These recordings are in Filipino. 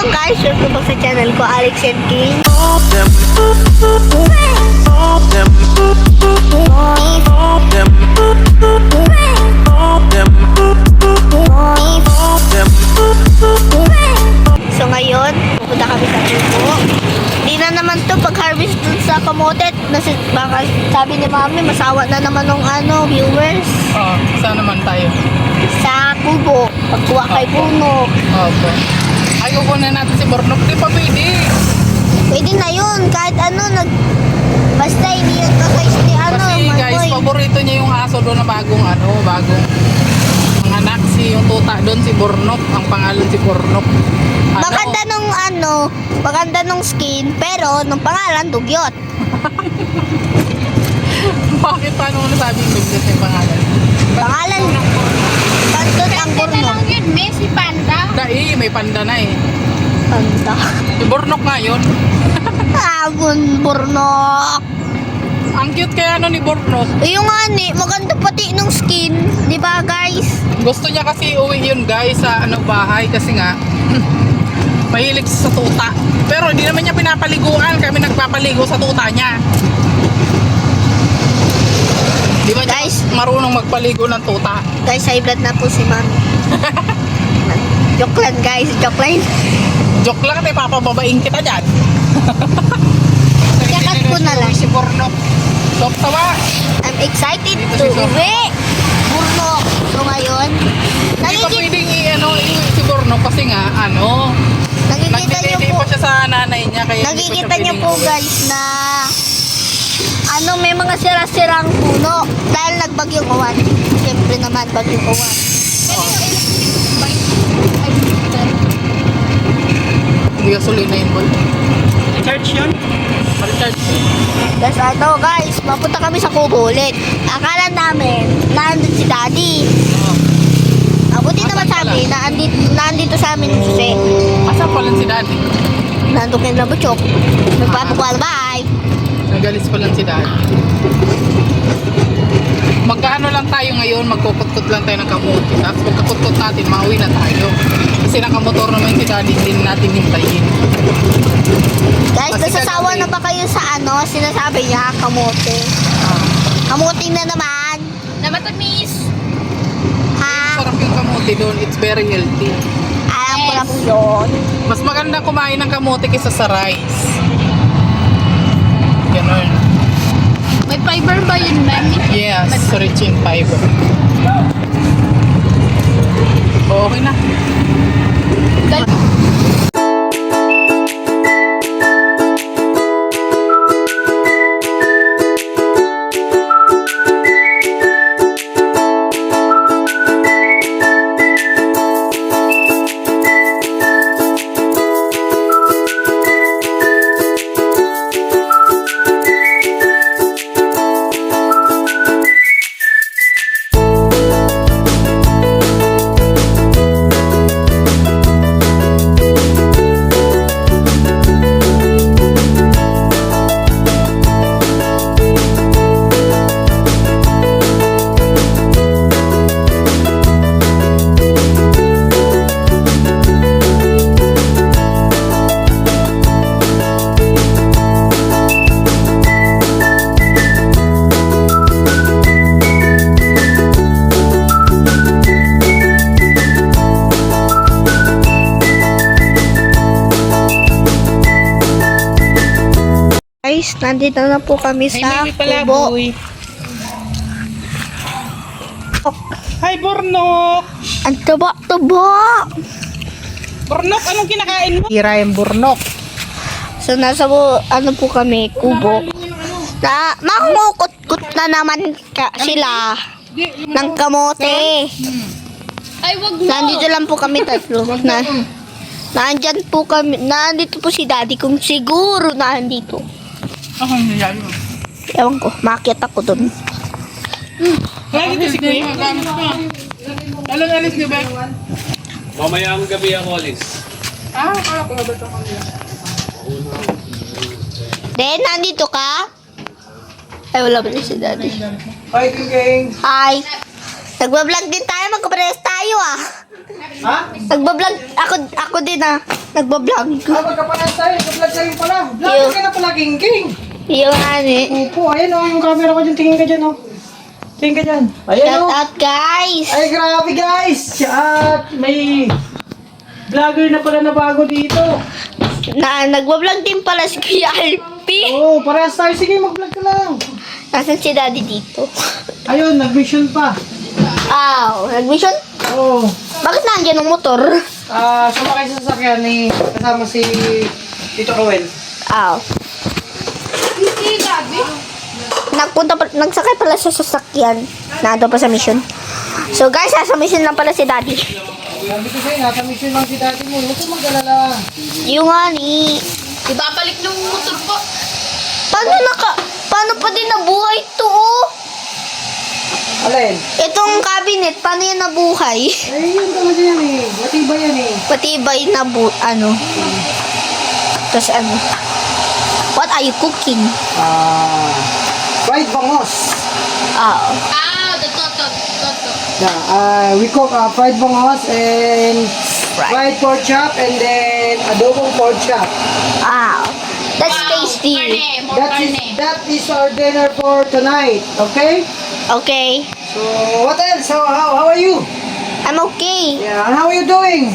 lang guys, subscribe po sa channel ko, Alex and King. So ngayon, pupunta kami sa Tubo. Hindi na naman to pag-harvest dun sa kamote. Baka sabi ni Mami, masawa na naman ng viewers. Oo, saan naman tayo? Sa Kubo, pagkuha kay Puno. Opo. Ay, kukunin natin si Bornok. Di pa pwede. Pwede na yun, kahit basta hindi yan kakais ni Kasi guys, paborito niya yung aso doon na bagong anak, yung tuta doon, si Bornok. Ang pangalan si Bornok. Maganda nung skin, pero nung pangalan, dugyot. Bakit? Paano mo nasabi yung dugyot yung pangalan? Pangalan, Pantot ang Bornok. Yun, Messi Panda. May panda na eh. Panda. Si Bornok nga yun. Bornok. Ang cute kaya ni Bornok. Yung maganda pati nung skin, di ba guys? Gusto niya kasi uwi yun guys sa bahay kasi nga mahilig sa tuta. Pero hindi naman niya pinapaliguan, kami nagpapaligo sa tuta niya. Di ba guys, marunong magpaligo ng tuta? Guys, high blood na po si Mami. Joke lang guys, joke lang. Joke lang, papababain kita dyan. Kakat ko na lang. Si Bornok. Sok tawa. I'm excited to uwi. Bornok. So ngayon, Hindi pa pwedeng si Bornok kasi nga, nakikita niyo nagdidede po, pa siya sa nanay niya. Kaya nakikita niyo po guys na may mga sira-sirang puno dahil nagbagyong uwan. Siyempre naman bagyong uwan. Hindi gasolina yun, boy. Recharge yun? Recharge yun. Tapos guys, mapunta kami sa Kubo ulit. Akala namin, nandun si Daddy. Mabuti naman sa amin, nandito sa amin yung susi. Asan pa lang si Daddy? Nandun kayo na butchok. Nagpapakual, bye! Nagalis pa lang si Daddy. Magkaano lang tayo ngayon, magkukutkot lang tayo ng kamuti. Tapos pagkakutkot natin, mauwi na tayo. Kasi nakamotor naman si Daddy, din natin hintayin. Guys, nasasawa na ba kayo sa sinasabi niya, kamote? Kamuting na naman. Namatamis. Ha? Sarap yung kamuti doon, it's very healthy. Alam ko na po yun. Mas maganda kumain ng kamuti kaysa sa rice. Ganon. May fiber ba yun, Mami? Yes, rich in fiber. Okay na. Guys, nandito na po kami sa Kubo. Hi, Bornok! Ang taba-taba! Bornok, anong kinakain mo? Hira yung Bornok. So, nasa po kami, Kubo. Mangukot-kot na naman sila ng kamote. Ay, wag mo. Nandito lang po kami tatlo. Nandyan po kami. Nandito po si Daddy kung siguro nandito. Ako nangyayari mo. Ewan ko, makakit ako dun. Lagi ko si Kuya. Alam alis niyo ba? Mamayang gabi ako alis. Kala ko ba ito kanila? Den, nandito ka? Ay, wala ba si Daddy? Hi, King. Hi. Nagbablog din tayo, magkapares tayo ah. Ha? Nagbablog, ako din ah. Nagbablog. Magkapalas tayo. Nag-vlog tayo pala. Yo. Vlog ka na pala, King. Yung ani. Opo, ayun yung camera ko dyan. Tingin ka dyan, Tingin ka dyan. Ayun Shout out guys. Ay, grabe guys. At may vlogger na pala na bago dito. Nagbablog din pala si Kuya Alpi. Oo, parehas tayo. Sige, mag-vlog ka lang. Nasaan si Daddy dito? Ayun, nag-mission pa. Nag-mission? Oo. Bakit nandiyan ang motor? Sumakay sa sasakyan ni kasama si Tito Rowel. Si Gabi. Nagsakay pala sa sasakyan. Nado pa sa mission. So guys, nasa mission lang pala si Daddy. Sabi ko sa'yo, nasa mission lang si dati mo. Huwag kang mag-alala. Yung ani. Ibabalik ng motor ko. Paano pa din nabuhay to oh? Alin? Itong cabinet, paano yan nabuhay? Ay, yun talaga yan eh. Matibay yan eh. Patibay na Tapos ano? What are you cooking? Fried bangos. Toto. Yeah, we cook fried bangos and fried pork chop and then adobong pork chop. That's tasty. That is our dinner for tonight. Okay? Okay. So what else? How are you? I'm okay. Yeah, and how are you doing?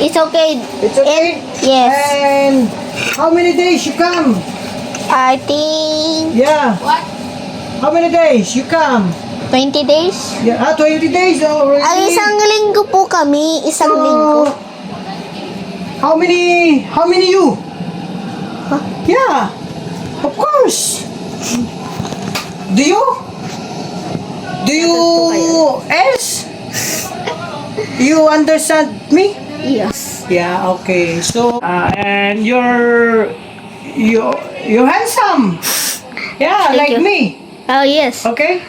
It's okay. It's okay? Yes. And how many days you come? I think Yeah. What? How many days you come? 20 days. Yeah, 20 days already. Ay, isang linggo po kami. Isang linggo. How many you? Huh? Yeah. Of course. Do you else? You understand me? Yes. Yeah, okay. So, and you're handsome. Yeah, Thank like you. me. Oh, yes. Okay?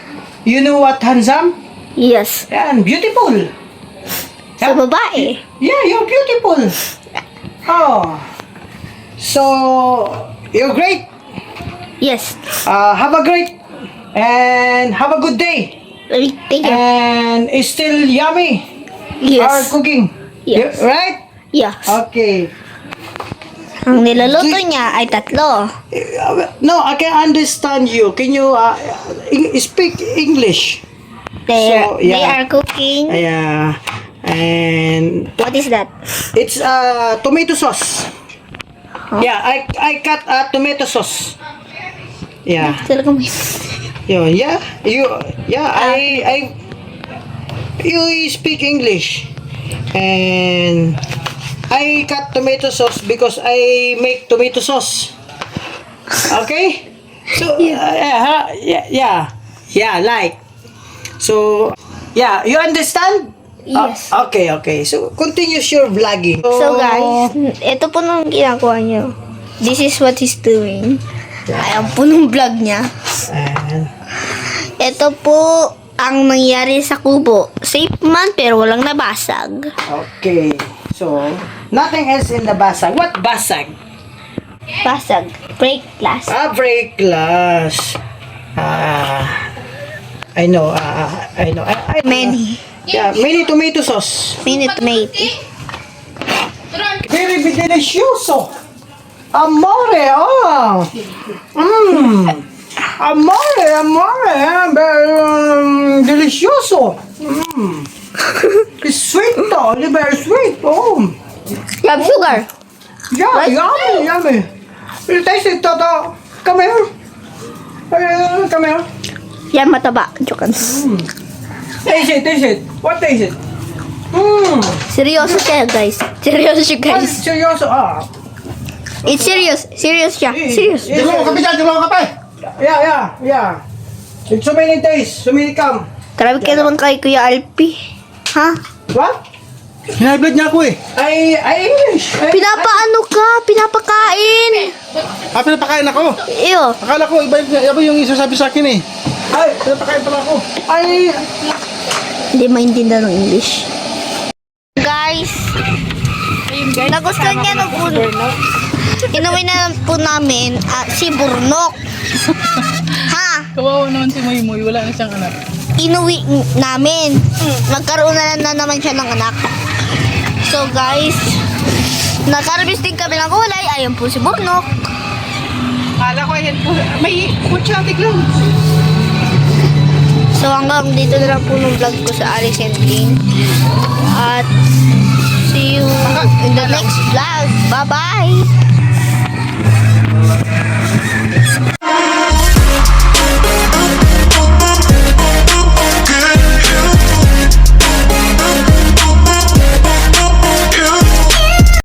You know what handsome? Yes. And beautiful. Sa babae. Yeah, you're beautiful. Oh. So, you're great. Yes. Have a great and have a good day. Thank you. And it's still yummy. Our Yes. cooking. Yes. Right? Yes. Okay. Ang niluluto niya ay 3. No, I can understand you. Can you speak English? They So, yeah. are cooking. Yeah. And What is that? it's tomato sauce. Yeah, I cut tomato sauce. Yeah. Talaga mo You you speak English. And I cut tomato sauce because I make tomato sauce. Okay? So like. So yeah, you understand? Yes. Okay. So continue your vlogging. So guys, ito po nung ginagawa niyo. This is what he's doing. Ayan po nung vlog niya. And Ito po ang nangyari sa kubo. Safe man pero walang nabasag. okay. So nothing else in the basag. What basag? Basag. Break glass. Break glass. I know. I know. Many. Yeah, many tomato sauce. Many tomato. Very delicioso. Amore, Amore, very delicioso. It's sweet though, very sweet. You have sugar. Yeah, Right? yummy. You taste it, Toto. Come here. Come here. Yan mataba. Joke. Taste it. What taste it? Seryoso siya guys. Seryoso siya guys. Seryoso. It's serious. Serious siya. Serious. Dalawa kape dyan, dalawa kape. Yeah. It's so many days, so many come. Grabe ka naman kay Kuya Alpi. Ha? What? Hinablad niya ako eh. I English. Pinapaano ka? Pinapakain. Pinapakain ako. Iyo. Akala ko iba yung isasabi sa akin eh. Ay, pinapakain pala ako. Ay, Hindi maintindihan ng English. Guys, nagustuhan niya ng puno. Inuwi na po namin si Burnok. Ha? Kawawa naman si Moy Moy, wala na siyang anak. inuwi namin. Nagkaroon na naman siya ng anak. So guys, nag-harvest din kami ng gulay. Ayun po si Burnok. Kala ko yan po. May kutsatik lang. So hanggang dito na lang po ng vlog ko sa Alice and King. At see you in the next vlog. Bye-bye!